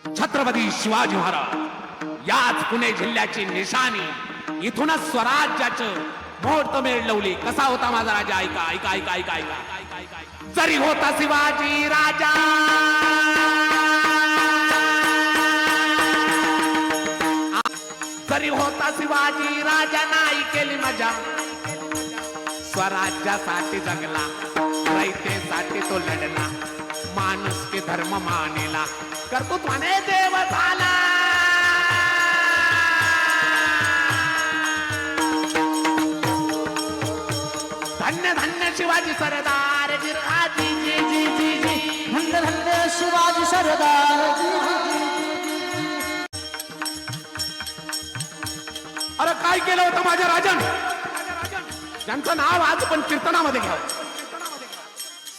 छत्रपती शिवाजी महाराज याच पुणे जिल्ह्याची निशाणी. इथूनच स्वराज्याचं मुहूर्तमेढ लावली. कसा होता माझा राजा? ऐका ऐका ऐका ऐका ऐका. जरी होता शिवाजी राजा जरी होता शिवाजी राजा नाही केली मजा. स्वराज्यासाठी जगला, रयतेसाठी तो लढला, माणूस के धर्म मानेला, कर्तृत्वाने देव झाला. धन्य धन्य शिवाजी सरदार गिरहाजी जी जी जी जी. धन्य धन्य शिवाजी सरदार जी. अरे काय केलं होतं माझ्या राजन, ज्यांचं नाव आज पण कीर्तनामध्ये घ्यावं.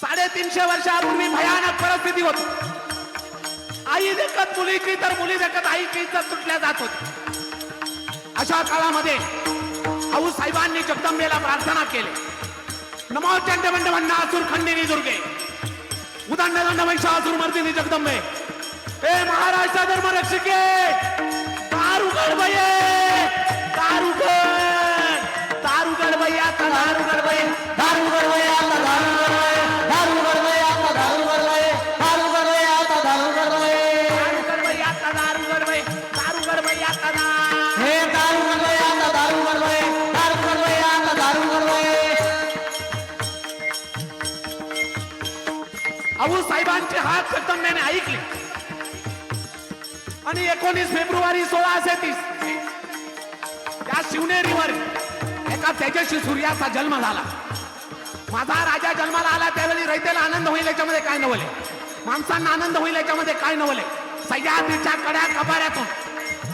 350 वर्षापूर्वी भयानक परिस्थिती होती. आई देखत मुलीची तर मुली देखत आईची इज्जत तुटल्या जात होती. अशा काळामध्ये आऊसाहेबांनी जगदंबेला प्रार्थना केली. नमो चंडमंड वन्नासुर खंडिनी दुर्गे, उदंड दंड महिषासुर मर्दिनी जगदंबे. हे महाराष्ट्र धर्म रक्षके, दार उघड बये, दार उघड, दार उघड बये, आता दार उघड बये, दार उघड बये, आता दार उघड बये, दार उघड बये, आता दार उघड बये, दार उघड बये, आता दार उघड बये, दार उघड बये, आता दार उघड बये, दार उघड बये, आता दार. हे दार उघड बये, आता दार उघड बये, दार उघड बये, आता दार उघड बये. आऊसाहेबांची हाक जगदंबेने ऐकली आणि 19 फेब्रुवारी 1630 त्या शिवनेरीवर एका तेजस्वी सूर्याचा जन्म झाला. माझा राजा जन्माला आला त्यावेळी रयतेला आनंद होईल याच्यामध्ये काय नवले, माणसांना आनंद होईल याच्यामध्ये काय नवले. सह्याद्रीच्या कड्या कबाऱ्यातून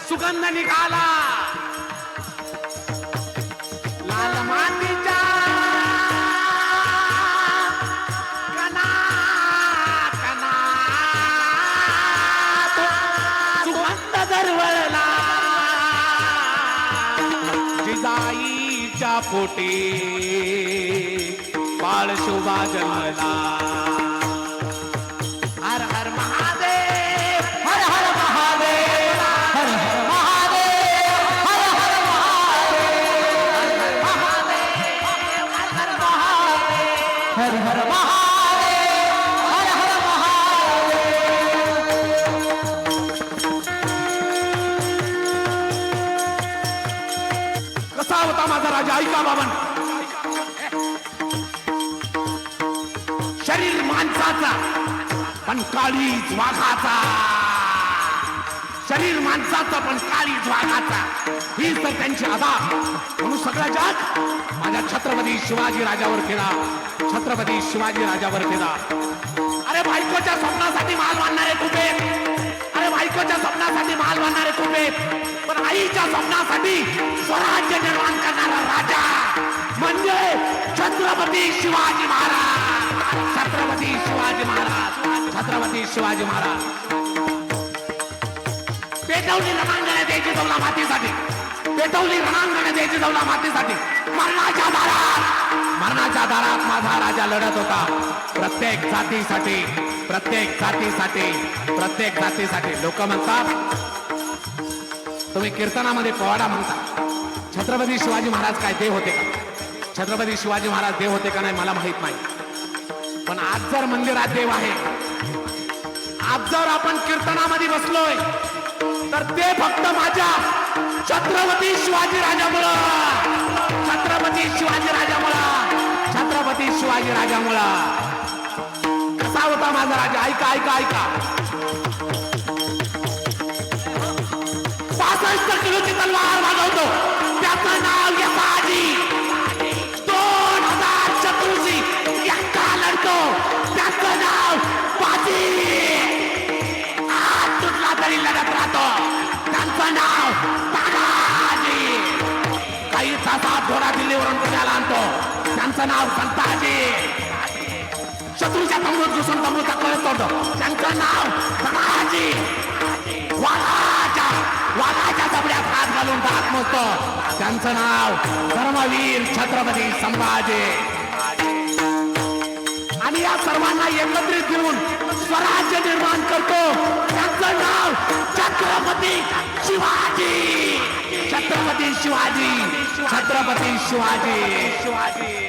सुगंध निघाला. लाल मातीच्या सुगंध दरवळला. जिजाईच्या पोटी बाळ शोभा जन्मला. हर हर महादेव, हर हर महादेव, हर हर महादेव, हर हर महादेव, हर हर महादेव, हर हर महादेव, हर हर महादेव. कसा होता माझा राजा? ऐका बाबा. शरीर माणसाचा पण काळीज वाघाचा. शरीर माणसाचा पण काळीज वाघाचा. ही तर त्यांची अदा. म्हणून सगळा जग माझ्या छत्रपती शिवाजी राजावर फिरा, छत्रपती शिवाजी राजावर फिरा. अरे बायकोच्या स्वप्नासाठी माल बांधणारे खूप आहेत. अरे बायकोच्या स्वप्नासाठी माल बांधणारे खूप आहेत. पण आईच्या स्वप्नासाठी स्वराज्य निर्माण करणारा राजा म्हणजे छत्रपती शिवाजी महाराज. छत्रपती शिवाजी महाराज, छत्रपती शिवाजी महाराज. पेटवली रणांगणे द्यायची जवला मातीसाठी, पेटवली रणांगणे द्यायची जवला मातीसाठी. मरणाच्या दारात माझा राजा लढत होता. प्रत्येक जातीसाठी, प्रत्येक जातीसाठी, प्रत्येक जातीसाठी. लोक म्हणतात, तुम्ही कीर्तनामध्ये पोवाडा म्हणता, छत्रपती शिवाजी महाराज काय देव होते का? छत्रपती शिवाजी महाराज देव होते का नाही मला माहित नाही. पण आज जर मंदिरात देव आहे, आज जर आपण कीर्तनामध्ये बसलोय, तर ते फक्त माझ्या छत्रपती शिवाजी राजामुळं, छत्रपती शिवाजी राजामुळं, छत्रपती शिवाजी राजामुळं. कसा होता माझा राजा? ऐका ऐका ऐका. 65 किलोची तलवार भागवतो, त्याचं नाव यसाजी. 2000 शत्रूची एकटा लढतो, त्याचं नाव बाजी. हात तुटला तरी लढत राहतो, त्यांचं नाव तानाजी. काही तासात घोडा दिल्लीवरून पुण्याला आणतो, त्यांचं नाव संताजी. शत्रूच्या तंबूत घुसून तंबूचा कळत तोडतो, त्यांचं नाव तानाजी. वाघाच्या जबड्यात हात घालून दात मोजतो, त्यांचं नाव धर्मवीर छत्रपती संभाजी. आणि या सर्वांना एकत्रित घेऊन स्वराज्य निर्माण करतो, त्यांचं नाव छत्रपती शिवाजी छत्रपती शिवाजी छत्रपती शिवाजी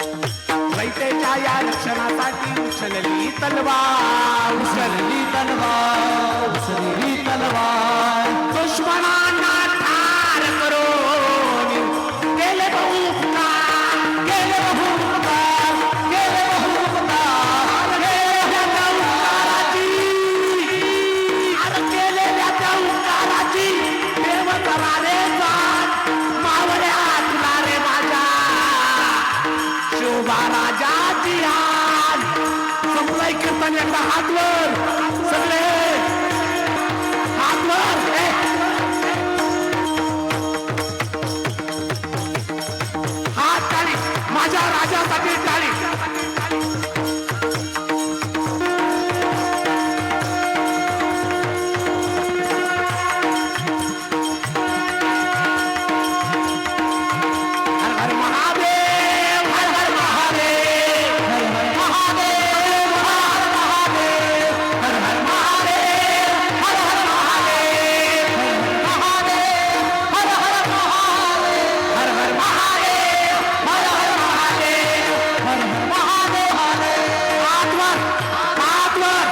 रयतेच्या या रक्षणासाठी उचलली तलवार उसरली तलवार दुश्मनांना ठार करून गेले बहुकार गेले बहुमतार गेले बहुमतार केलेल्या त्या उपकाराची अरे केलेल्या त्या उपकाराची देव करा रे जाण मावळ्या तुला रे माझ्या शिवबा राजाची याद संपलंय कीर्तन एकदा हातवर सगळे हातवर हात टाळी माझ्या राजासाठी टाळी हर हर महादेव हर हर महादेव महादेव हर महादेव हर हर महादेव हर हर महादेव महादेव हर हर महादेव हर हर महादेव हर हर महादेव हर हर महादेव हातवर हातवर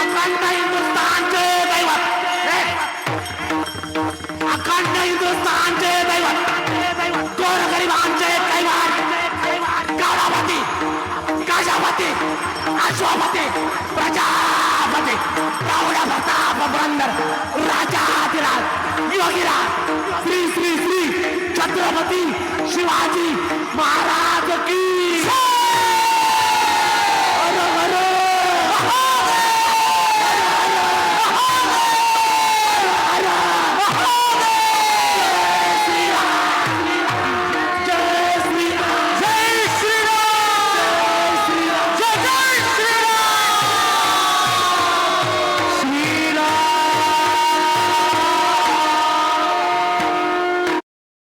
अखंड हिंदुस्थानचे दैवत अखंड हिंदुस्थानचे दैवत गोरगरिबांचे कैवार गौरवती गजपती अश्वपती प्रजापती प्रौढ प्रताप बंदर राजाधिराज योगीराज श्री श्री श्री छत्रपती शिवाजी महाराज की